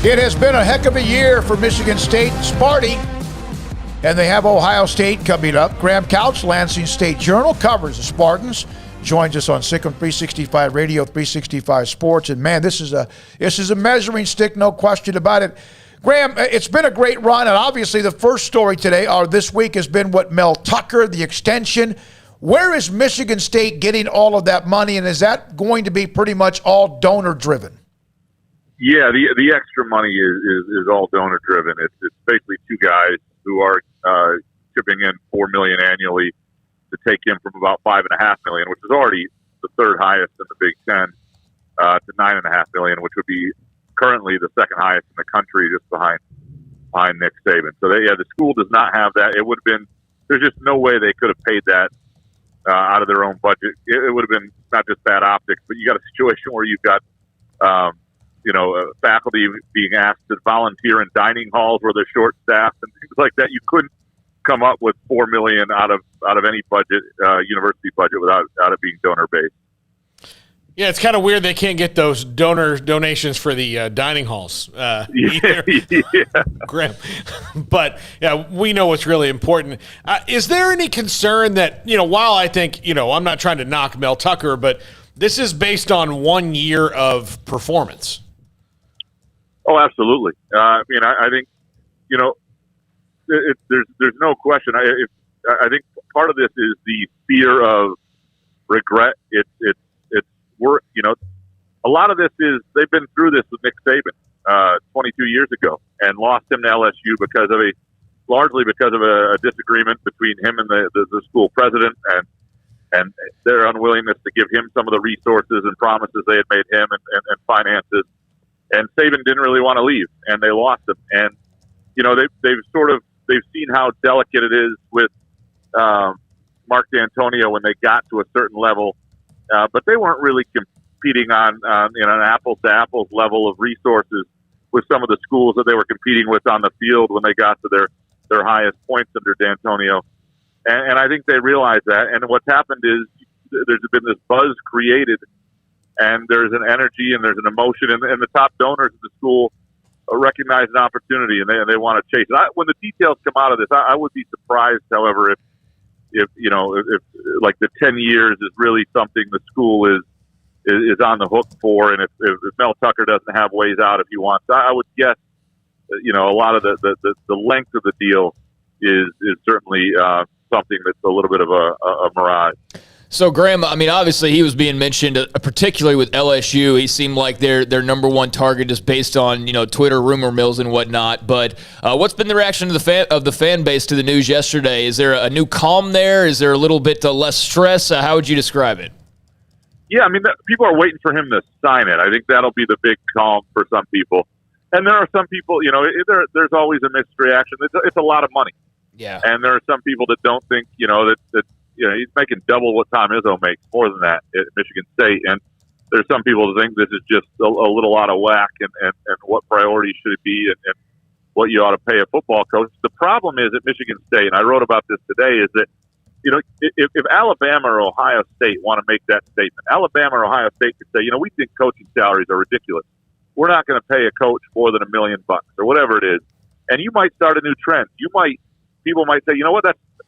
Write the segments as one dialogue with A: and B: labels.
A: It has been a heck of a year for Michigan State Sparty, and they have Ohio State coming up. Graham Couch, Lansing State Journal, covers the Spartans. Joins us on Sikkim 365 Radio, 365 Sports, and man, this is a measuring stick, no question about it. Graham, it's been a great run, and obviously the first story today or this week has been what Mel Tucker, the extension. Where is Michigan State getting all of that money, and is that going to be pretty much all donor-driven?
B: Yeah, the extra money is all donor-driven. It's basically two guys who are chipping in $4 million annually to take him from about $5.5 million, which is already the third highest in the Big Ten, to $9.5 million, which would be currently the second highest in the country, just behind Nick Saban. So the school does not have that. It would have been. There's just no way they could have paid that out of their own budget. It would have been not just bad optics, but you got a situation where you've got faculty being asked to volunteer in dining halls where they're short-staffed and things like that. You couldn't come up with $4 million out of any budget, university budget, without it being donor-based.
C: Yeah, it's kind of weird they can't get those donations for the dining halls either.
B: Yeah.
C: Graham. But, yeah, we know what's really important. Is there any concern that, while I think, I'm not trying to knock Mel Tucker, but this is based on 1 year of performance?
B: Oh, absolutely. I think, there's no question. I think part of this is the fear of regret. A lot of this is they've been through this with Nick Saban 22 years ago and lost him to LSU largely because of a disagreement between him and the school president and their unwillingness to give him some of the resources and promises they had made him and finances. And Saban didn't really want to leave, and they lost him. And they've seen how delicate it is with Mark D'Antonio when they got to a certain level. But they weren't really competing on an apples-to-apples level of resources with some of the schools that they were competing with on the field when they got to their highest points under D'Antonio. And I think they realized that. And what's happened is there's been this buzz created, and there's an energy and there's an emotion, and the top donors in the school recognize an opportunity, and they want to chase it. When the details come out of this, I would be surprised, however, if like the 10 years is really something the school is on the hook for, and if Mel Tucker doesn't have ways out if he wants, I would guess a lot of the length of the deal is certainly something that's a little bit of a mirage.
D: So, Graham, obviously he was being mentioned, particularly with LSU. He seemed like their number one target just based on, Twitter rumor mills and whatnot. But what's been the reaction of the fan base to the news yesterday? Is there a new calm there? Is there a little bit less stress? How would you describe it?
B: Yeah, people are waiting for him to sign it. I think that'll be the big calm for some people. And there are some people, there's always a mixed reaction. It's a lot of money.
D: Yeah.
B: And there are some people that don't think, that he's making double what Tom Izzo makes, more than that at Michigan State. And there's some people that think this is just a little out of whack and what priority should it be and what you ought to pay a football coach. The problem is at Michigan State, and I wrote about this today, is that, if Alabama or Ohio State want to make that statement, Alabama or Ohio State could say, we think coaching salaries are ridiculous. We're not going to pay a coach more than $1 million or whatever it is. And you might start a new trend. People might say,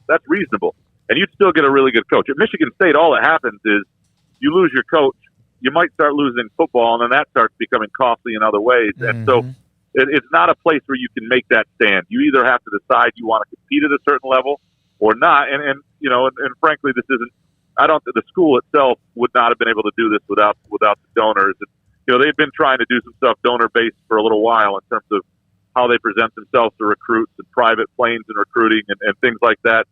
B: that's reasonable. And you'd still get a really good coach. At Michigan State, all that happens is you lose your coach, you might start losing football, and then that starts becoming costly in other ways. Mm-hmm. And so it's not a place where you can make that stand. You either have to decide you want to compete at a certain level or not. And frankly, this isn't. The school itself would not have been able to do this without the donors. And, they've been trying to do some stuff donor-based for a little while in terms of how they present themselves to recruits and private planes and recruiting and things like that.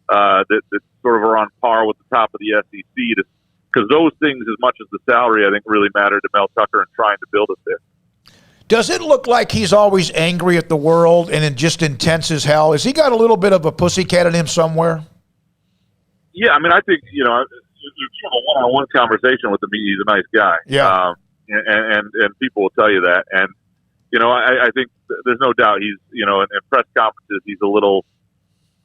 B: That sort of are on par with the top of the SEC, because those things, as much as the salary, I think really matter to Mel Tucker and trying to build it there.
A: Does it look like he's always angry at the world and just intense as hell? Has he got a little bit of a pussycat in him somewhere?
B: Yeah, I think, you have a one-on-one conversation with him. He's a nice guy.
A: Yeah.
B: And people will tell you that. And, I think there's no doubt he's, in press conferences, he's a little,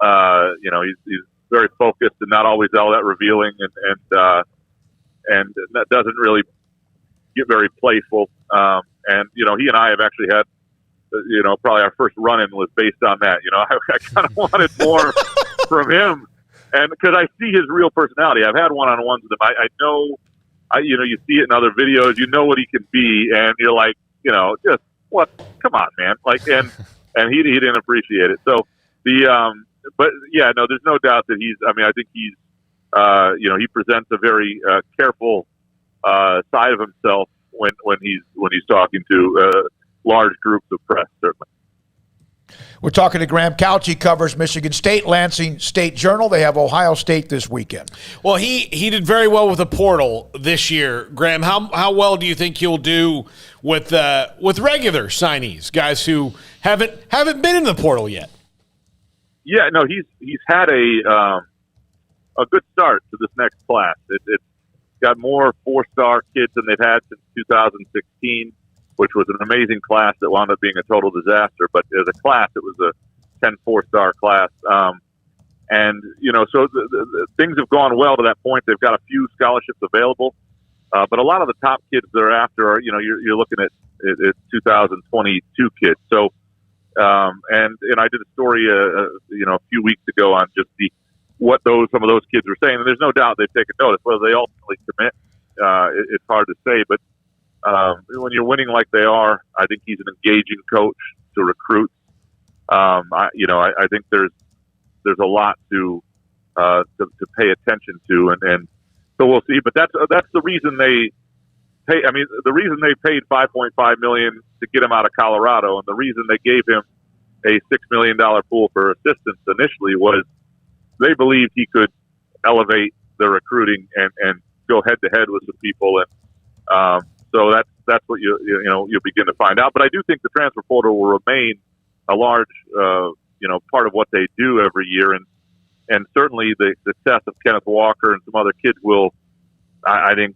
B: he's very focused and not always all that revealing and that doesn't really get very playful. And, he and I have actually had probably our first run-in was based on that. I kind of wanted more from him, and because I see his real personality. I've had one-on-ones with him. I know, you see it in other videos. You know what he can be, and you're like, just what? Come on, man! And he didn't appreciate it. So but yeah, no, there's no doubt that he's. I mean, I think he's. He presents a very careful side of himself when he's talking to large groups of press, certainly.
A: We're talking to Graham Couch. He covers Michigan State, Lansing State Journal. They have Ohio State this weekend.
C: Well, he did very well with the portal this year. Graham, how well do you think he'll do with regular signees, guys who haven't been in the portal yet?
B: Yeah, no, he's had a good start to this next class. It's got more 4-star kids than they've had since 2016. Which was an amazing class that wound up being a total disaster. But as a class, it was a 10 4-star class. And, so the things have gone well to that point. They've got a few scholarships available. But a lot of the top kids they're after are, you're looking at 2022 kids. So, and I did a story, a few weeks ago on just some of those kids were saying. And there's no doubt they've taken notice. Whether they ultimately commit, it's hard to say. But when you're winning like they are, I think he's an engaging coach to recruit. I think there's a lot to pay attention to, and so we'll see. But that's the reason they pay. I mean, the reason they paid $5.5 million to get him out of Colorado, and the reason they gave him a $6 million pool for assistance initially was they believed he could elevate the recruiting and go head to head with some people and. So that's what you'll begin to find out. But I do think the transfer portal will remain a large part of what they do every year, and certainly the success of Kenneth Walker and some other kids will, I think,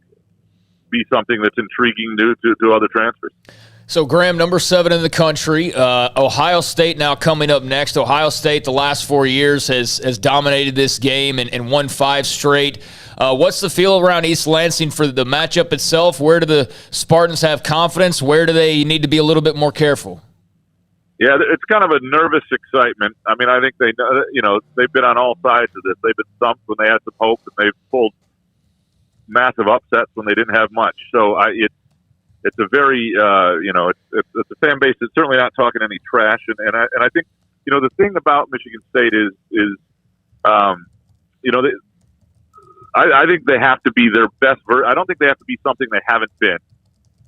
B: be something that's intriguing to other transfers.
D: So, Graham, number 7 in the country. Ohio State now coming up next. Ohio State, the last 4 years, has dominated this game and won 5 straight. What's the feel around East Lansing for the matchup itself? Where do the Spartans have confidence? Where do they need to be a little bit more careful?
B: Yeah, it's kind of a nervous excitement. I mean, I think they've been on all sides of this. They've been stumped when they had some hope, and they've pulled massive upsets when they didn't have much. So it's a very, it's a fan base that's certainly not talking any trash. And I think, the thing about Michigan State is I think they have to be their best I don't think they have to be something they haven't been.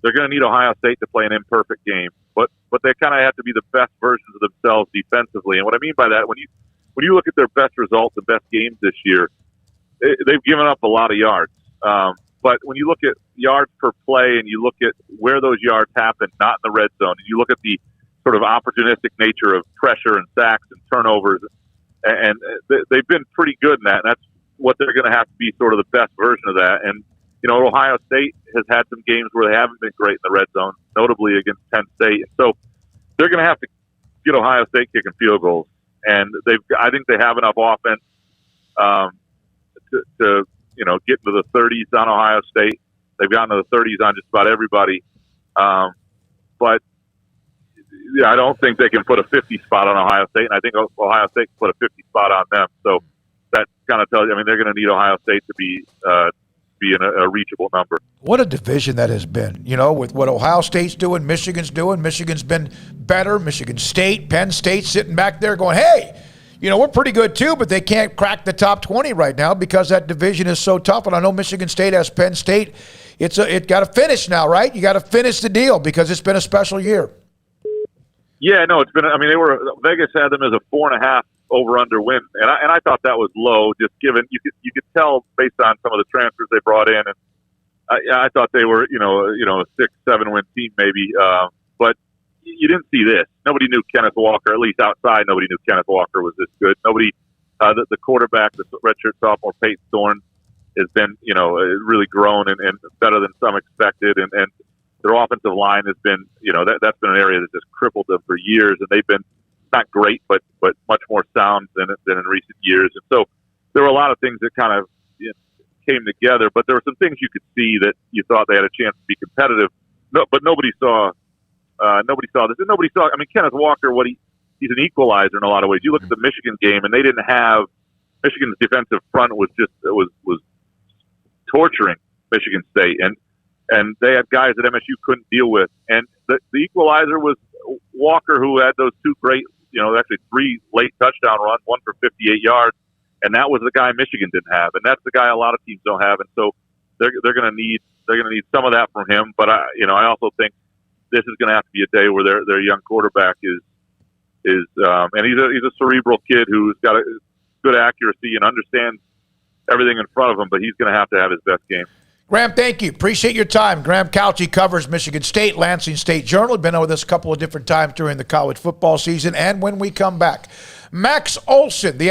B: They're going to need Ohio State to play an imperfect game, but they kind of have to be the best versions of themselves defensively. And what I mean by that, when you look at their best results and best games this year, they've given up a lot of yards. But when you look at yards per play and you look at where those yards happen, not in the red zone, and you look at the sort of opportunistic nature of pressure and sacks and turnovers, and they've been pretty good in that. And that's what they're going to have to be, sort of the best version of that. And, Ohio State has had some games where they haven't been great in the red zone, notably against Penn State. So they're going to have to get Ohio State kicking field goals. And I think they have enough offense to get into the 30s on Ohio State. They've gotten to the 30s on just about everybody. But I don't think they can put a 50 spot on Ohio State, and I think Ohio State can put a 50 spot on them. So that kind of tells you, they're going to need Ohio State to be in a reachable number.
A: What a division that has been, with what Ohio State's doing, Michigan's doing. Michigan's been better. Michigan State, Penn State sitting back there going, hey, we're pretty good too, but they can't crack the top 20 right now because that division is so tough. And I know Michigan State has Penn State. It got to finish now, right? You got to finish the deal because it's been a special year.
B: Yeah, no, it's been. Vegas had them as a 4.5 over/under win, and I thought that was low, just given you could tell based on some of the transfers they brought in, and I thought they were a 6-7 win team maybe, but you didn't see this. Nobody knew Kenneth Walker, at least outside. Nobody knew Kenneth Walker was this good. Nobody, the quarterback, the redshirt sophomore Peyton Thorne, has been really grown and better than some expected, and their offensive line has been that's been an area that just crippled them for years, and they've been not great, but much more sound than in recent years. And so there were a lot of things that kind of came together, but there were some things you could see that you thought they had a chance to be competitive. No, but nobody saw Nobody saw this. And nobody saw. I mean, Kenneth Walker. He's an equalizer in a lot of ways. You look at the Michigan game, and they didn't have Michigan's defensive front was torturing Michigan State, and they had guys that MSU couldn't deal with. And the equalizer was Walker, who had those two great, actually 3 late touchdown runs, one for 58 yards, and that was the guy Michigan didn't have, and that's the guy a lot of teams don't have. And so they're going to need some of that from him. But I also think this is going to have to be a day where their young quarterback is and he's a cerebral kid who's got a good accuracy and understands everything in front of him, but he's going to have his best game.
A: Graham, thank you. Appreciate your time. Graham Couch covers Michigan State, Lansing State Journal. Been with us a couple of different times during the college football season and when we come back. Max Olson, the